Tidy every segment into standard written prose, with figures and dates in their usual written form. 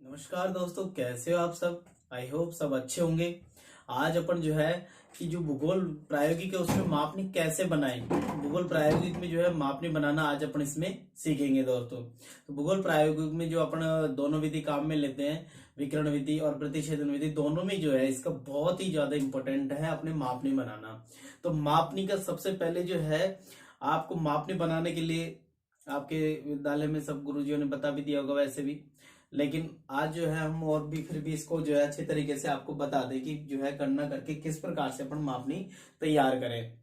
नमस्कार दोस्तों, कैसे हो आप सब। आई होप सब अच्छे होंगे। आज अपन जो है कि जो भूगोल प्रायोगिक है उसमें मापनी कैसे बनाएं। भूगोल प्रायोगिक में जो है मापनी बनाना आज अपन इसमें सीखेंगे दोस्तों। तो भूगोल प्रायोगिक में जो अपन दोनों विधि काम में लेते हैं, विकिरण विधि और प्रतिच्छेदन विधि, दोनों में जो है इसका बहुत ही ज्यादा इंपॉर्टेंट है अपने मापनी बनाना। तो मापनी का सबसे पहले जो है आपको मापनी बनाने के लिए आपके विद्यालय में सब गुरुजियों ने बता भी दिया होगा वैसे भी, लेकिन आज जो है हम और भी फिर भी इसको जो है अच्छे तरीके से आपको बता दें कि जो है गणना करके किस प्रकार से अपन मापनी तैयार करें।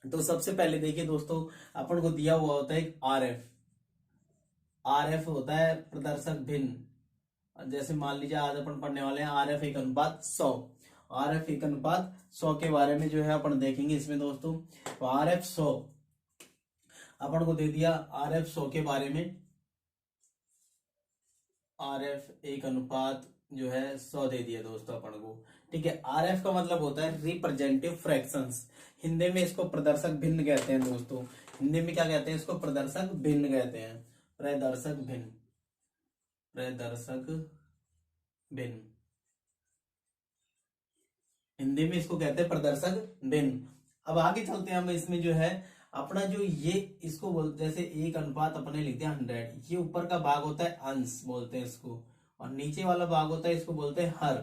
तो सबसे पहले देखिए दोस्तों, अपन को दिया हुआ होता है एक आरएफ। आरएफ होता है प्रदर्शक भिन्न। जैसे मान लीजिए आज अपन पढ़ने वाले हैं आरएफ एक अनुपात 100। आरएफ एक अनुपात 100 के बारे में जो है अपन देखेंगे इसमें दोस्तों। तो आरएफ 100 अपन को दे दिया। आरएफ 100 के बारे में आरएफ एक अनुपात जो है 100 दे दिया दोस्तों अपन को। ठीक है, आरएफ का मतलब होता है रिप्रेजेंटेटिव फ्रैक्शंस। हिंदी में इसको प्रदर्शक भिन्न कहते हैं दोस्तों। हिंदी में क्या कहते हैं इसको? प्रदर्शक भिन्न कहते हैं। प्रदर्शक भिन्न, प्रदर्शक भिन्न, हिंदी में इसको कहते हैं प्रदर्शक भिन्न। अब आगे चलते हैं हम इसमें जो है अपना जो ये इसको जैसे एक अनुपात अपने लिखते हैं 100। ये ऊपर का भाग होता है अंश बोलते हैं इसको, और नीचे वाला भाग होता है इसको बोलते हैं हर।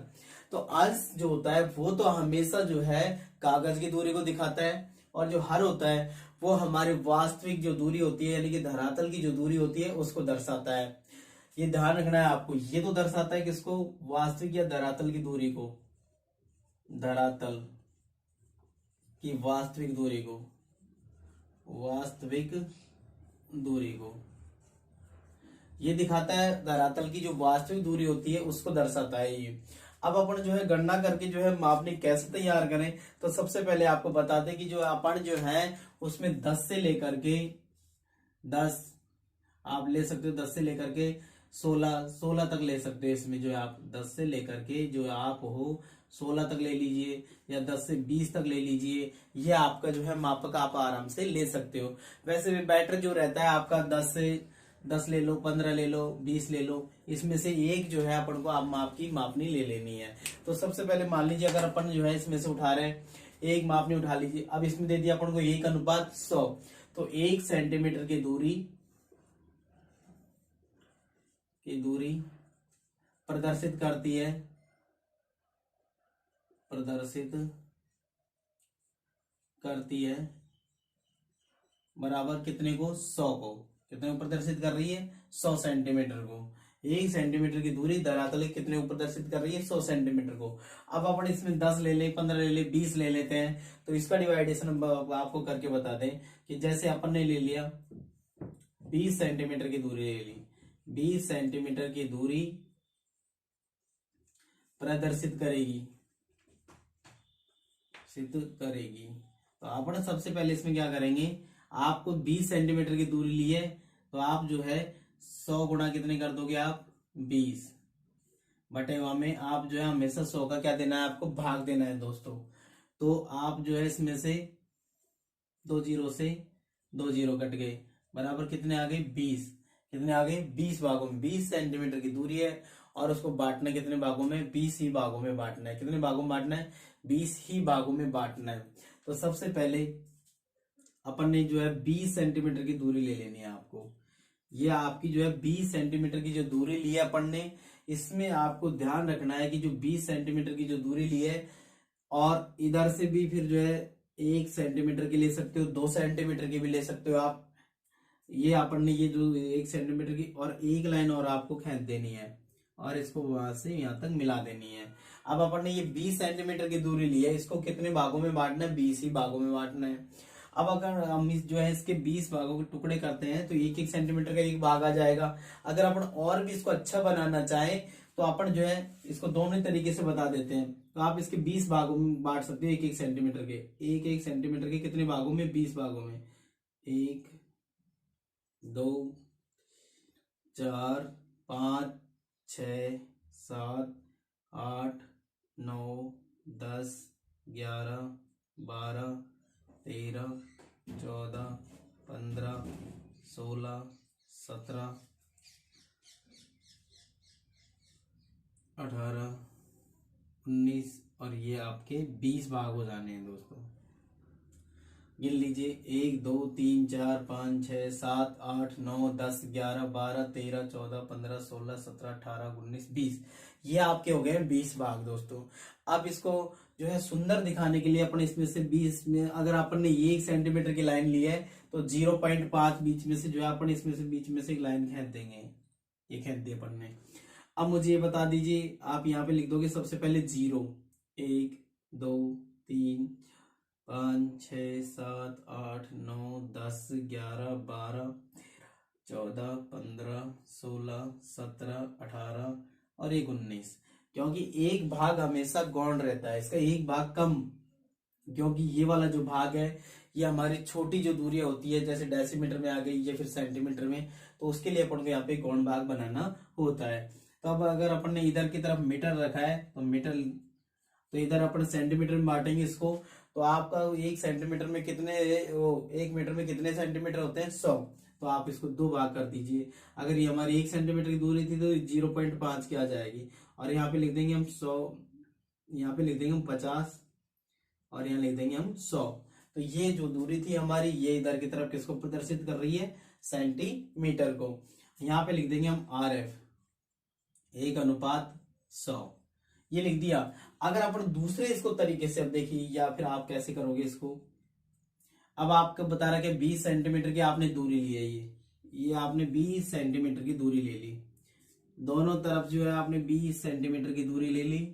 तो अंश जो होता है वो तो हमेशा जो है कागज की दूरी को दिखाता है, और जो हर होता है वो हमारी वास्तविक जो दूरी होती है यानी कि धरातल की जो दूरी होती है उसको दर्शाता है। ये ध्यान रखना है आपको। ये तो दर्शाता है किसको? वास्तविक या धरातल की दूरी को, धरातल की वास्तविक दूरी को, वास्तविक दूरी को ये दिखाता है। धरातल की जो वास्तविक दूरी होती है उसको दर्शाता है ये। अब अपन जो है गणना करके जो है मापनी कैसे तैयार करें, तो सबसे पहले आपको बता दें कि जो अपन जो है उसमें 10 से लेकर के 10 आप ले सकते हो, 10 से लेकर के 16 तक ले सकते हो। इसमें जो है आप 10 से लेकर के जो आप हो 16 तक ले लीजिए, या 10 से 20 तक ले लीजिए। ये आपका जो है मापक आप आराम से ले सकते हो। वैसे भी बेटर जो रहता है आपका 10 ले लो, 15 ले लो, 20 ले लो। इसमें से एक जो है अपन को आप माप की मापनी ले लेनी है। तो सबसे पहले मान लीजिए अगर अपन जो है इसमें से उठा रहे हैं, एक मापनी उठा लीजिए। अब इसमें दे दिया अपन को 1 अनुपात 100। तो 1 सेंटीमीटर की दूरी प्रदर्शित करती है, प्रदर्शित करती है बराबर कितने को? 100 को। कितने को प्रदर्शित कर रही है? 100 सेंटीमीटर को। 1 सेंटीमीटर की दूरी धरातल कितने को प्रदर्शित कर रही है? 100 सेंटीमीटर को। अब अपन इसमें 10 ले ले, 15 ले ले, 20 ले लेते हैं। तो इसका डिवाइडेशन आपको करके बता दें कि जैसे अपन ने ले लिया 20 सेंटीमीटर की दूरी ले ली। 20 सेंटीमीटर की दूरी प्रदर्शित करेगी, सिद्ध करेगी। तो अपन सबसे पहले इसमें क्या करेंगे, आपको 20 सेंटीमीटर की दूरी ली है तो आप जो है 100 गुणा कितने कर दोगे आप? 20 बटे वहां में आप जो है हमेशा 100 का क्या देना है आपको? भाग देना है दोस्तों। तो आप जो है इसमें से 2 जीरो से 2 जीरो कट गए, बराबर कितने आ गए? 20। कितने आ गए? 20 भागों में। 20 सेंटीमीटर की दूरी है और उसको बांटना है कितने भागों में? 20 ही भागों में बांटना है। कितने भागों में बांटना है? 20 ही भागों में बांटना है। तो सबसे पहले अपन ने जो है 20 सेंटीमीटर की दूरी ले लेनी है आपको। ये आपकी जो है 20 सेंटीमीटर की जो दूरी ली है अपन ने, इसमें आपको ध्यान रखना है कि जो 20 सेंटीमीटर की जो दूरी ली है, और इधर से भी फिर जो है 1 सेंटीमीटर की ले सकते हो, 2 सेंटीमीटर की भी ले सकते हो आप। ये अपन ने ये जो 1 सेंटीमीटर की और एक लाइन और आपको खींच देनी है और इसको वहां से यहां तक मिला देनी है। अब अपन ने ये 20 सेंटीमीटर की दूरी ली है, इसको कितने भागों में बांटना है? 20 ही भागों में बांटना है। अब अगर हम जो है इसके 20 भागों के टुकड़े करते हैं तो 1 1 सेंटीमीटर का एक भाग आ जाएगा। अगर अपन और भी इसको अच्छा बनाना चाहें तो अपन जो है इसको दोनों तरीके से बता देते हैं। तो आप इसके 20 भागों में बांट सकते हो, 1 1 सेंटीमीटर के। 1 1 सेंटीमीटर के कितने भागों में? 20 भागों में। 1 2 4 5 6 7 8 9 10 11 12 13 14 15 16 17 18, 19 और ये आपके 20 भाग हो जाने हैं दोस्तों। गिन लीजिए, 1 2 3 4 5 6 7 8 9 10 11 12 13 14 15 16 17 18 19 20। ये आपके हो गए 20 भाग दोस्तों। अब इसको जो है सुंदर दिखाने के लिए अपने इसमें से 20 में अगर अपन ने 1 सेंटीमीटर की लाइन ली है तो 0.5 बीच में से जो है अपन इसमें से बीच में से एक लाइन खींच देंगे। ये खींच दी अपन ने। अब मुझे ये बता दीजिए, आप यहाँ पे लिख दोगे सबसे पहले 0, 1 2 3 5 6 7 8 9 10 11 12 14 15 16 17 18 और एक 19। क्योंकि एक भाग हमेशा गौण रहता है, इसका एक भाग कम, क्योंकि ये वाला जो भाग है ये हमारी छोटी जो दूरियां होती है, जैसे डेसीमीटर में आ गई या फिर सेंटीमीटर में, तो उसके लिए अपन को यहाँ पे गौण भाग बनाना होता है। तो अब अगर अपन ने इधर की तरफ मीटर रखा है तो मीटर, तो इधर अपन सेंटीमीटर में बांटेंगे इसको। तो आपका 1 सेंटीमीटर में कितने, वो 1 मीटर में कितने सेंटीमीटर होते हैं? 100। तो आप इसको 2 भाग कर दीजिए। अगर ये हमारी 1 सेंटीमीटर की दूरी थी तो 0.5 की आ जाएगी, और यहाँ पे लिख देंगे हम 100, यहाँ पे लिख देंगे हम 50 और यहाँ लिख देंगे हम 100। तो ये जो दूरी थी हमारी, ये इधर की तरफ किसको प्रदर्शित कर रही है? सेंटीमीटर को। यहाँ पे लिख देंगे हम RF, 1:100, ये लिख दिया। अगर अपन दूसरे इसको तरीके से अब देखिए, या फिर आप कैसे करोगे इसको, अब आपको बता रहा है कि 20 सेंटीमीटर की आपने दूरी ली है, ये आपने 20 सेंटीमीटर की दूरी ले ली, दोनों तरफ जो है आपने 20 सेंटीमीटर की दूरी ले ली।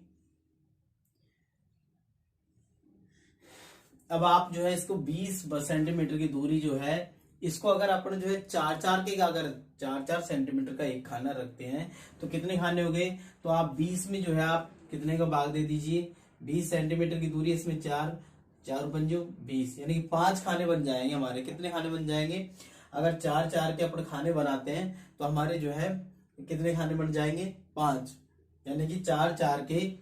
अब आप जो है इसको 20 सेंटीमीटर की दूरी जो है, इसको अगर अपन जो है 4-4 के, अगर 4-4 सेंटीमीटर का एक खाना रखते हैं तो कितने खाने हो गए? तो आप 20 में जो है आप कितने का भाग दे दीजिए? 20 सेंटीमीटर की दूरी, इसमें 4 4 पंजो 20, यानी कि 5 खाने बन जाएंगे हमारे। कितने खाने बन जाएंगे? अगर 4-4 के अपन खाने बनाते हैं तो हमारे जो है कितने खाने बन जाएंगे? 5, यानी कि 4-4 के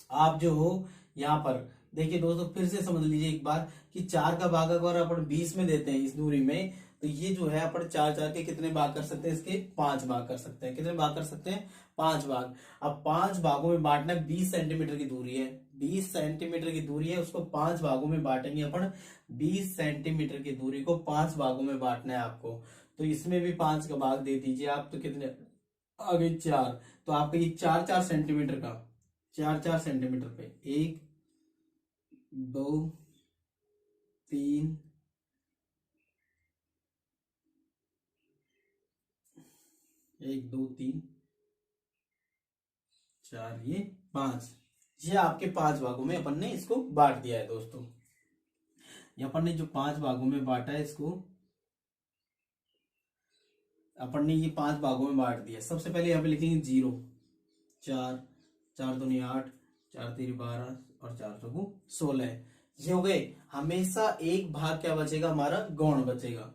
आप जो हो यहाँ पर देखिए दोस्तों, फिर से समझ लीजिए एक बार कि 4 का भाग अगर अपन 20 में देते हैं इस दूरी में, तो ये जो है अपन 4-4 के कितने भाग कर सकते हैं? इसके 5 भाग कर सकते हैं। कितने भाग कर सकते हैं? 5 भाग। अब 5 भागों में बांटना, 20 सेंटीमीटर की दूरी है, 20 सेंटीमीटर की दूरी है, उसको 5 भागों में बांटेंगे अपन। 20 सेंटीमीटर की दूरी को 5 भागों में बांटना है आपको, तो इसमें भी 5 का भाग दे दीजिए आप। तो कितने आ गए? 4। तो आपका ये 4-4 सेंटीमीटर का, 4-4 सेंटीमीटर पे 1 2 3 1 2 3 4, ये 5, ये आपके 5 भागों में अपन ने इसको बांट दिया है दोस्तों। ये अपन ने जो 5 भागों में बांटा है इसको, अपन ने ये 5 भागों में बांट दिया। सबसे पहले यहाँ पे लिखेंगे 0, 4 4 दूनी 8, 4 3 12 और 4 चौगु 16। ये हो गए। हमेशा एक भाग क्या बचेगा? हमारा गौण बचेगा।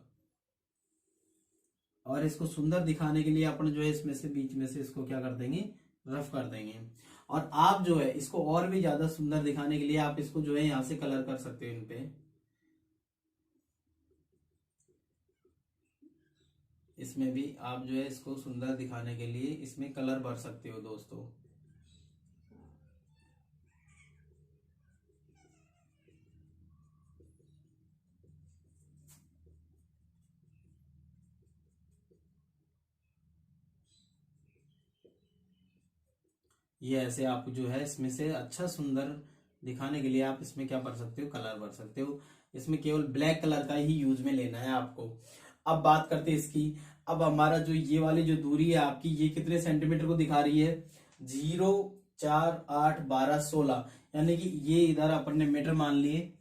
और इसको सुंदर दिखाने के लिए अपन जो है इसमें से बीच में से इसको क्या कर देंगे? रफ कर देंगे। और आप जो है इसको और भी ज्यादा सुंदर दिखाने के लिए आप इसको जो है यहां से कलर कर सकते हो इन पे। इसमें भी आप जो है इसको सुंदर दिखाने के लिए इसमें कलर भर सकते हो दोस्तों। ये ऐसे आप जो है इसमें से अच्छा सुंदर दिखाने के लिए आप इसमें क्या भर सकते हो? कलर भर सकते हो। इसमें केवल ब्लैक कलर का ही यूज में लेना है आपको। अब बात करते हैं इसकी। अब हमारा जो ये वाली जो दूरी है आपकी, ये कितने सेंटीमीटर को दिखा रही है? 0 4 8 12 16, यानी कि ये इधर अपन ने मीटर मान लिए।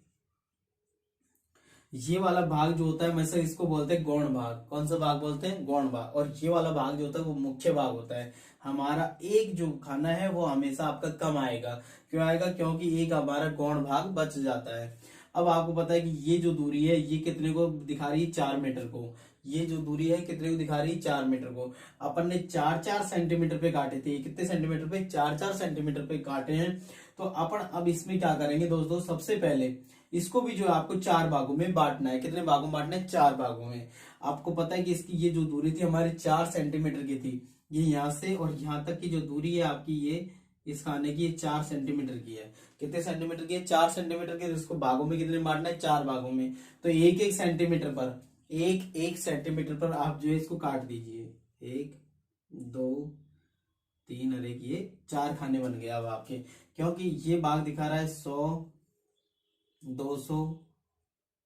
ये वाला भाग जो होता है हमेशा इसको बोलते हैं गौण भाग। कौन सा भाग बोलते हैं? गौण भाग। और ये वाला भाग जो होता है वो मुख्य भाग होता है। हमारा एक जो खाना है वो हमेशा आपका कम आएगा। क्यों आएगा? क्योंकि एक हमारा गौण भाग बच जाता है। अब आपको पता है कि ये जो दूरी है ये कितने को दिखा रही है? 4 मीटर को। ये जो दूरी है कितने को दिखा रही है? 4 मीटर को। अपन ने 4-4 सेंटीमीटर पे काटे थे। कितने सेंटीमीटर पे? 4-4 सेंटीमीटर पे काटे हैं। तो अपन अब इसमें क्या करेंगे दोस्तों? सबसे पहले इसको भी जो है आपको 4 भागों में बांटना है। कितने भागों में बांटना है? 4 भागों में। आपको पता है कि इसकी ये जो दूरी थी हमारी 4 सेंटीमीटर की थी, ये यहाँ से और यहाँ तक की जो दूरी है आपकी, ये इस खाने की 4 सेंटीमीटर की है। कितने सेंटीमीटर की है? 4 सेंटीमीटर की। इसको भागों में कितने बांटना है? 4 भागों में। तो एक एक सेंटीमीटर पर, एक सेंटीमीटर पर आप जो है इसको काट दीजिए। 1 2 3 और 1, ये 4 खाने बन गए अब आपके, क्योंकि ये भाग दिखा रहा है 100, 200,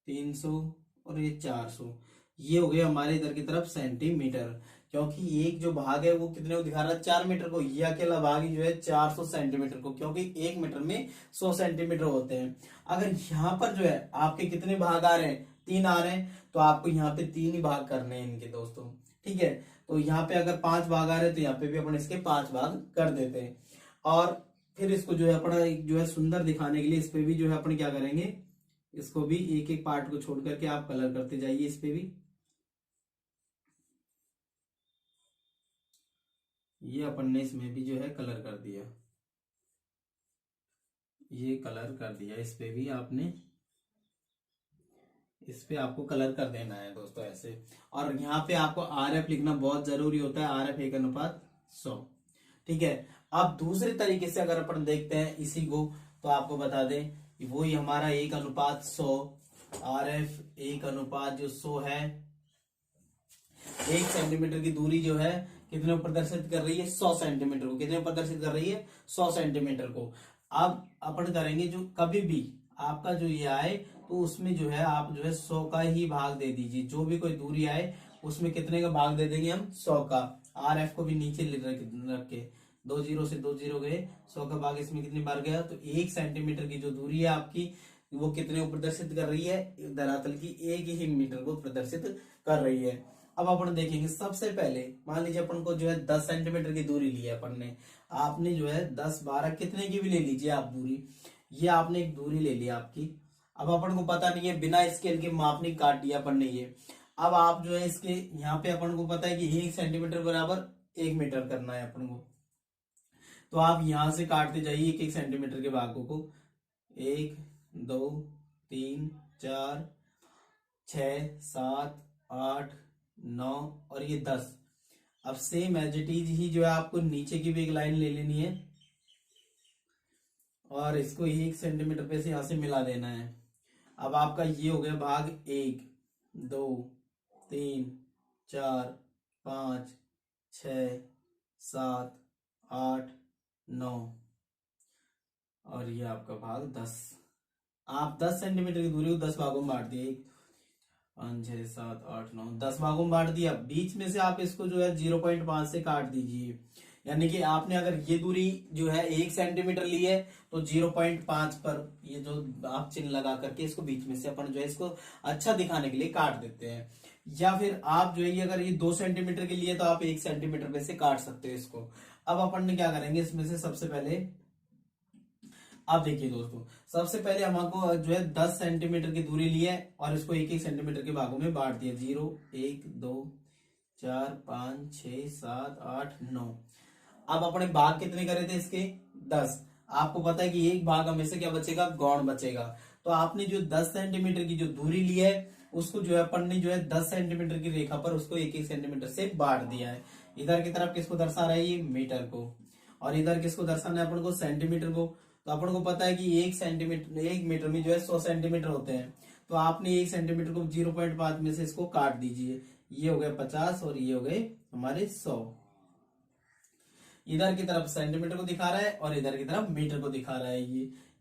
300 और ये 400। ये हो गए हमारे इधर की तरफ सेंटीमीटर, क्योंकि एक जो भाग है वो कितने को दिखा रहा है? 4 मीटर को। ये अकेला भाग ही जो है 400 सेंटीमीटर को, क्योंकि 1 मीटर में 100 सेंटीमीटर होते हैं। अगर यहाँ पर जो है आपके कितने भाग आ रहे हैं? 3 आ रहे हैं, तो आपको यहाँ पे 3 ही भाग करने हैं इनके दोस्तों, ठीक है। तो यहाँ पे अगर 5 भाग आ रहे हैं तो यहाँ पे भी अपन इसके 5 भाग कर देते हैं। और फिर इसको जो है अपना जो है सुंदर दिखाने के लिए इस पे भी जो है अपन क्या करेंगे, इसको भी एक एक पार्ट को छोड़ करके आप कलर करते जाइए। इस पे भी ये अपन ने इसमें भी जो है कलर कर दिया, ये कलर कर दिया। इस पे भी आपने, इस पे आपको कलर कर देना है दोस्तों ऐसे। और यहाँ पे आपको RF लिखना बहुत जरूरी होता है, RF 1:100, ठीक है। अब दूसरे तरीके से अगर अपन देखते हैं इसी को, तो आपको बता दें कि वही हमारा 1:100, RF 1:100 है। 1 सेंटीमीटर की दूरी जो है कितने को प्रदर्शित कर रही है? 100 सेंटीमीटर को। कितने को प्रदर्शित कर रही है? 100 सेंटीमीटर को। अब अपन करेंगे, जो कभी भी आपका जो ये आए तो उसमें जो है आप जो है 100 का ही भाग दे दीजिए। जो भी कोई दूरी आए उसमें कितने का भाग दे देंगे हम? 100 का। RF को भी नीचे रख के 2 जीरो से 2 जीरो गए, 100 का भाग इसमें कितनी बार गया? तो 1 सेंटीमीटर की जो दूरी है आपकी, वो कितने को प्रदर्शित कर रही है? धरातल की 1 ही मीटर को प्रदर्शित कर रही है। अब अपन देखेंगे, सबसे पहले मान लीजिए अपन को जो है 10 सेंटीमीटर की दूरी ली है अपन ने। आपने जो है 10 12 कितने की भी ले लीजिए आप दूरी, ये आपने एक दूरी ले ली आपकी। अब अपन को पता नहीं है, बिना स्केल के मापनी काट दिया अपन ने ये। अब आप जो है इसके यहाँ पे अपन को पता है कि 1 सेंटीमीटर बराबर 1 मीटर करना है अपन को। तो आप यहां से काटते जाइए एक एक सेंटीमीटर के भागों को। 1 2 3 4 6 7 8 9 और ये 10। अब सेम एज इट इज ही जो है आपको नीचे की भी एक लाइन ले लेनी है और इसको 1 सेंटीमीटर पे से यहां से मिला देना है। अब आपका ये हो गया भाग 1 2 3 4 5 6 7 8 9 और ये आपका भाग 10। आप 10 सेंटीमीटर की दूरी को 10 भागों में बांट दिए। 5 6 7 8 9 10 भागों में बांट दिया। बीच में से आप इसको जो है 0.5 से काट दीजिए। यानी कि आपने अगर ये दूरी जो है 1 सेंटीमीटर ली है तो 0.5 पर ये जो आप चिन्ह लगा करके इसको बीच में से अपन जो है इसको अच्छा दिखाने के लिए काट देते हैं। या फिर आप जो है ये अगर ये 2 सेंटीमीटर के लिए तो आप 1 सेंटीमीटर पे से काट सकते हो इसको। अब अपन ने क्या करेंगे, इसमें से सबसे पहले अब देखिए दोस्तों, सबसे पहले हमको जो है 10 सेंटीमीटर की दूरी ली है और इसको 1 1 सेंटीमीटर के भागों में बांट दिया। 0 1 2 4 5 6 7 8 9। अब अपने भाग कितने करे थे इसके? 10। आपको पता है कि एक भाग हमें से क्या बचेगा? गौण बचेगा। तो आपने जो 10 सेंटीमीटर की जो दूरी ली है उसको जो है अपन ने जो है 10 सेंटीमीटर की रेखा पर उसको 1 1 सेंटीमीटर से बांट दिया है। इधर की तरफ किसको दर्शा रहा है? ये मीटर को। और इधर किसको दर्शाना है अपन को? सेंटीमीटर को। तो अपन को पता है कि 1 सेंटीमीटर 1 मीटर में जो है 100 सेंटीमीटर होते हैं। तो आपने 1 सेंटीमीटर को 0.5 में से इसको काट दीजिए। ये हो गए 50 और ये हो गए हमारे 100। इधर की तरफ सेंटीमीटर को दिखा रहा है और इधर की तरफ मीटर को दिखा रहा है।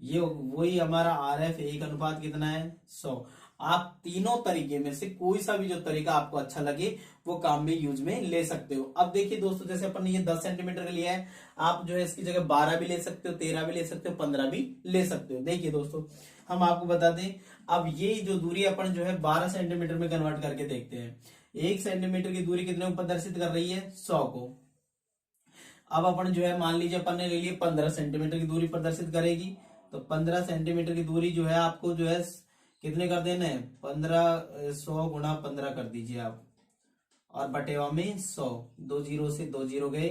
ये वही हमारा RF 1:, कितना है? 100। आप तीनों तरीके में से कोई सा भी जो तरीका आपको अच्छा लगे वो काम में यूज में ले सकते हो। अब देखिए दोस्तों, जैसे अपन ने ये 10 सेंटीमीटर का लिया है, आप जो है इसकी जगह 12 भी ले सकते हो, 13 भी ले सकते हो, 15 भी ले सकते हो। देखिए दोस्तों, हम आपको बता दें, अब ये जो दूरी अपन जो है 12 सेंटीमीटर में कन्वर्ट करके देखते हैं। 1 सेंटीमीटर की दूरी कितने को प्रदर्शित कर रही है? 100 को। अब अपन जो है मान लीजिए अपन ने ले लिए 15 सेंटीमीटर की दूरी प्रदर्शित करेगी। तो 15 सेंटीमीटर की दूरी जो है आपको जो है कितने कर देना है? 15 100 गुणा 15 कर दीजिए आप, और बटेवा में 100। 2 जीरो से 2 जीरो गए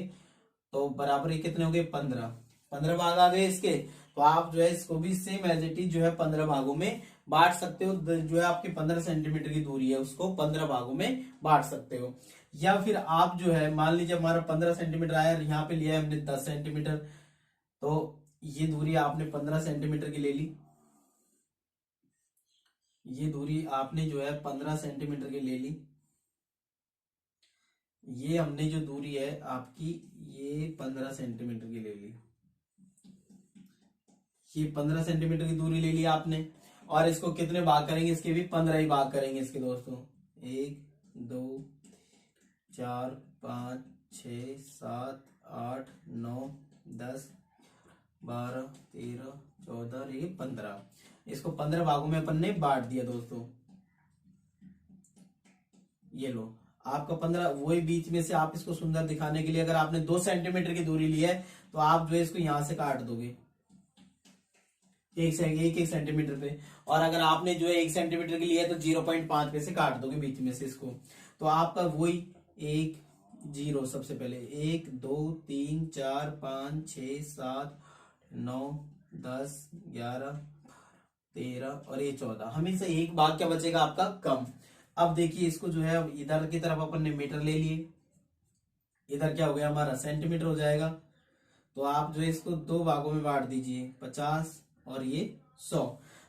तो बराबर ये कितने हो गए? 15 भाग आ गए इसके। तो आप जो है इसको भी सेम एज इट इज जो है 15 भागों में बांट सकते हो। जो है आपकी 15 सेंटीमीटर की दूरी है उसको 15 भागों में बांट सकते हो। या फिर आप जो है मान लीजिए हमारा 15 सेंटीमीटर आया, यहाँ पे लिया है हमने 10 सेंटीमीटर, तो ये दूरी आपने 15 सेंटीमीटर की ले ली, ये दूरी आपने जो है 15 सेंटीमीटर की ले ली। ये हमने जो दूरी है आपकी ये 15 सेंटीमीटर की ले ली, ये 15 सेंटीमीटर की दूरी ले ली आपने। और इसको कितने भाग करेंगे, इसके भी 15 ही भाग करेंगे इसके दोस्तों। 1 2 4 5 6 7 8 9 10 12 13 14 और ये 15, इसको 15 भागों में अपन ने बांट दिया दोस्तों। ये लो आपका 15, वही बीच में से आप इसको सुंदर दिखाने के लिए अगर आपने 2 सेंटीमीटर की दूरी ली है तो आप जो है इसको यहां से काट दोगे एक सेंटीमीटर पे, और अगर आपने जो है 1 सेंटीमीटर की लिया है तो 0.5 पे से काट दोगे बीच में से इसको। तो आपका वही 1 0 सबसे पहले 1 2 3 4 5 6 7 9 10 11 13 और ये 14, हमेशा एक भाग क्या बचेगा आपका कम। अब देखिए इसको जो है अब इधर की तरफ अपन ने मीटर ले लिए, इधर क्या हो गया हमारा सेंटीमीटर हो जाएगा। तो आप जो है इसको 2 भागों में बांट दीजिए, 50 और ये 100।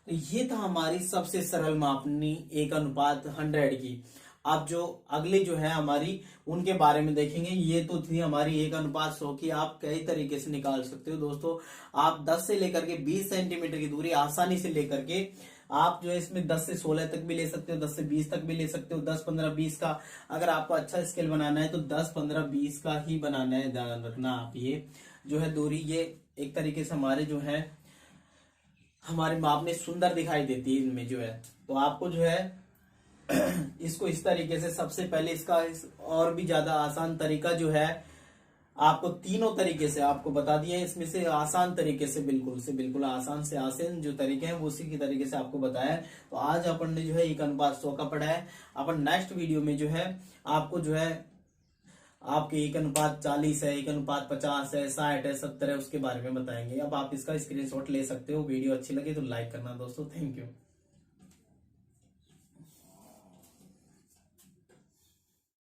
तो ये था हमारी सबसे सरल मापनी 1:100 की। अब जो अगले जो है हमारी उनके बारे में देखेंगे। ये तो थी हमारी 1:100 की, आप कई तरीके से निकाल सकते हो दोस्तों। आप 10 से लेकर के 20 सेंटीमीटर की दूरी आसानी से लेकर के आप जो है इसमें 10 से 16 तक भी ले सकते हो, 10 से 20 तक भी ले सकते हो, 10 15 20 का अगर आपको अच्छा स्केल बनाना है तो 10 15 20 का ही बनाना है, ध्यान रखना आप। ये जो है दूरी ये एक तरीके से हमारे जो है हमारे माप में सुंदर दिखाई देती है इनमें जो है। तो आपको जो है इसको इस तरीके से सबसे पहले इसका और भी ज्यादा आसान तरीका जो है आपको तीनों तरीके से आपको बता दिया है। इसमें से आसान तरीके से बिल्कुल आसान से आसान जो तरीके हैं वो उसी की तरीके से आपको बताया है। तो आज अपन ने जो है 1:100 का पढ़ा है। अपन नेक्स्ट वीडियो में जो है आपको जो है आपके 1:40 है, 1:50 है, 60 है, 70 है, उसके बारे में बताएंगे। अब आप इसका स्क्रीनशॉट ले सकते हो। वीडियो अच्छी लगे तो लाइक करना दोस्तों। Thank you.